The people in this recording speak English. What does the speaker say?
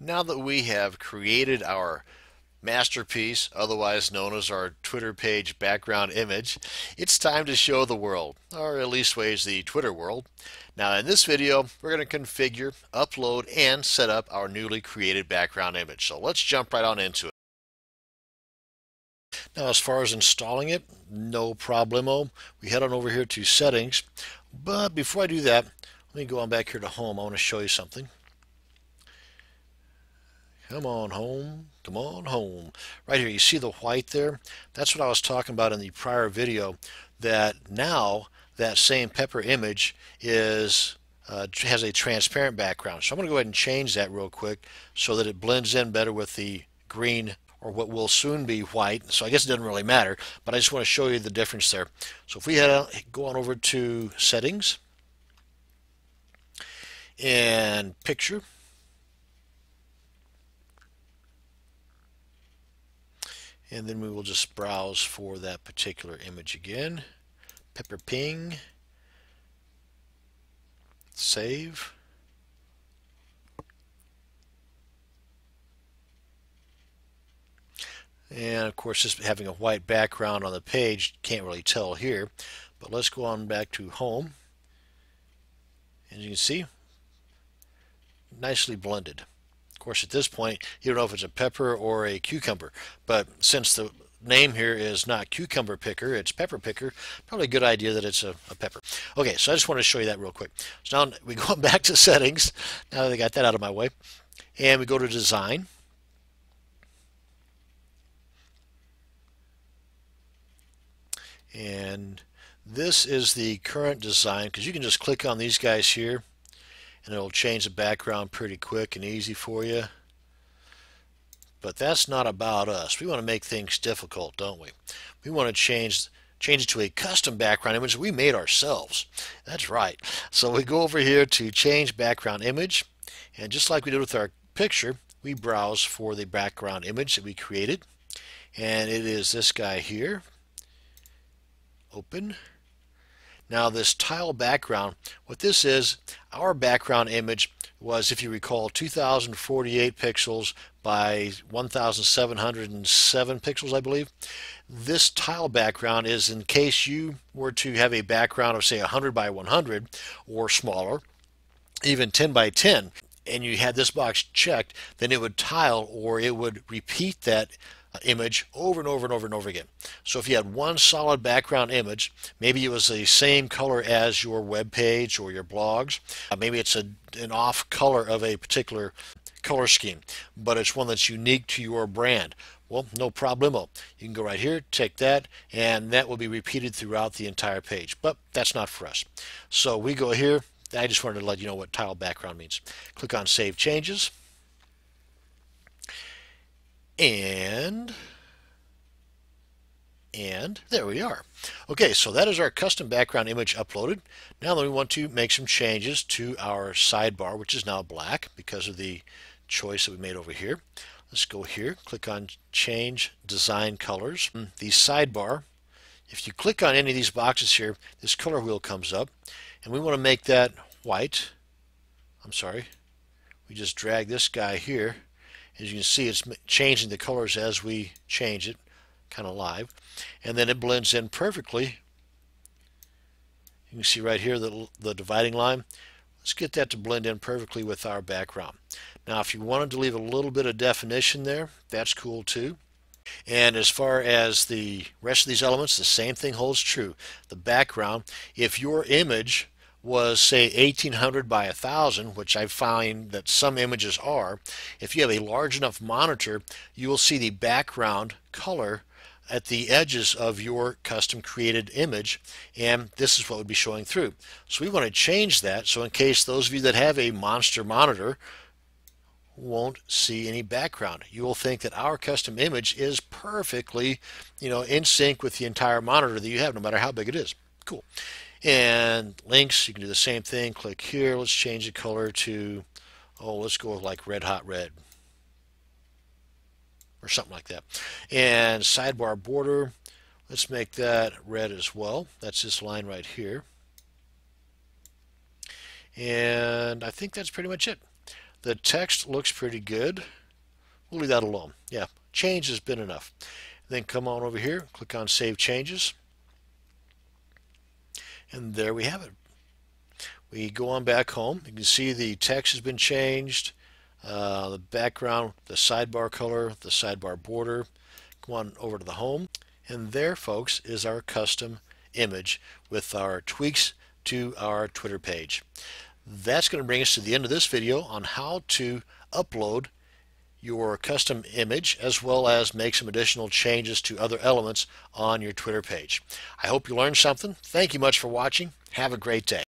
Now that we have created our masterpiece, otherwise known as our Twitter page background image, it's time to show the world, or at least ways the Twitter world. Now in this video, we're going to configure, upload, and set up our newly created background image. So let's jump right on into it. Now as far as installing it, no problemo. We head on over here to settings, but before I do that, let me go on back here to home. I want to show you something. Come on home, come on home. Right here, you see the white there? That's what I was talking about in the prior video, that now that same pepper image is has a transparent background. So I'm going to go ahead and change that real quick so that it blends in better with the green, or what will soon be white. So I guess it doesn't really matter, but I just want to show you the difference there. So if we go on over to settings and picture, and then we will just browse for that particular image again. Pepper Ping. Save. And of course, just having a white background on the page, can't really tell here. But let's go on back to home. As you can see, nicely blended. Of course, at this point, you don't know if it's a pepper or a cucumber. But since the name here is not cucumber picker, it's pepper picker, probably a good idea that it's a pepper. Okay, so I just want to show you that real quick. So now we go back to settings, now that I got that out of my way, and we go to design. And this is the current design, because you can just click on these guys here and it'll change the background pretty quick and easy for you. But that's not about us. We want to make things difficult, don't we? We want to change it to a custom background image we made ourselves. That's right. So we go over here to change background image, and just like we did with our picture, we browse for the background image that we created, and it is this guy here. Open. Now this tile background, what this is, our background image was, if you recall, 2048 pixels by 1707 pixels, I believe. This tile background is in case you were to have a background of say 100 by 100 or smaller, even 10 by 10, and you had this box checked, then it would tile, or it would repeat that image over and over and over and over again. So if you had one solid background image, maybe it was the same color as your web page or your blogs, maybe it's an off color of a particular color scheme, but it's one that's unique to your brand. Well, no problemo. You can go right here, take that, and that will be repeated throughout the entire page. But that's not for us. So we go here. I just wanted to let you know what tile background means. Click on Save Changes. And there we are. Okay, so that is our custom background image uploaded. Now we want to make some changes to our sidebar, which is now black because of the choice that we made over here. Let's go here, click on Change Design Colors. The sidebar, if you click on any of these boxes here, this color wheel comes up, and we want to make that white. I'm sorry. We just drag this guy here. As you can see, it's changing the colors as we change it, kind of live. And then it blends in perfectly. You can see right here the dividing line. Let's get that to blend in perfectly with our background. Now, if you wanted to leave a little bit of definition there, that's cool too. And as far as the rest of these elements, the same thing holds true. The background, if your image was say 1800 by 1000, which I find that some images are, if you have a large enough monitor, you will see the background color at the edges of your custom created image, and this is what would be showing through. So we want to change that, so in case those of you that have a monster monitor won't see any background. You will think that our custom image is perfectly, in sync with the entire monitor that you have, no matter how big it is. Cool. And links, you can do the same thing. Click here. Let's change the color to, let's go with like red hot red or something like that. And sidebar border, let's make that red as well. That's this line right here. And I think that's pretty much it. The text looks pretty good. We'll leave that alone. Yeah, change has been enough. Then come on over here, click on Save Changes. And there we have it. We go on back home. You can see the text has been changed, the background, the sidebar color, the sidebar border. Go on over to the home. And there, folks, is our custom image with our tweaks to our Twitter page. That's going to bring us to the end of this video on how to upload your custom image as well as make some additional changes to other elements on your Twitter page. I hope you learned something. Thank you much for watching. Have a great day.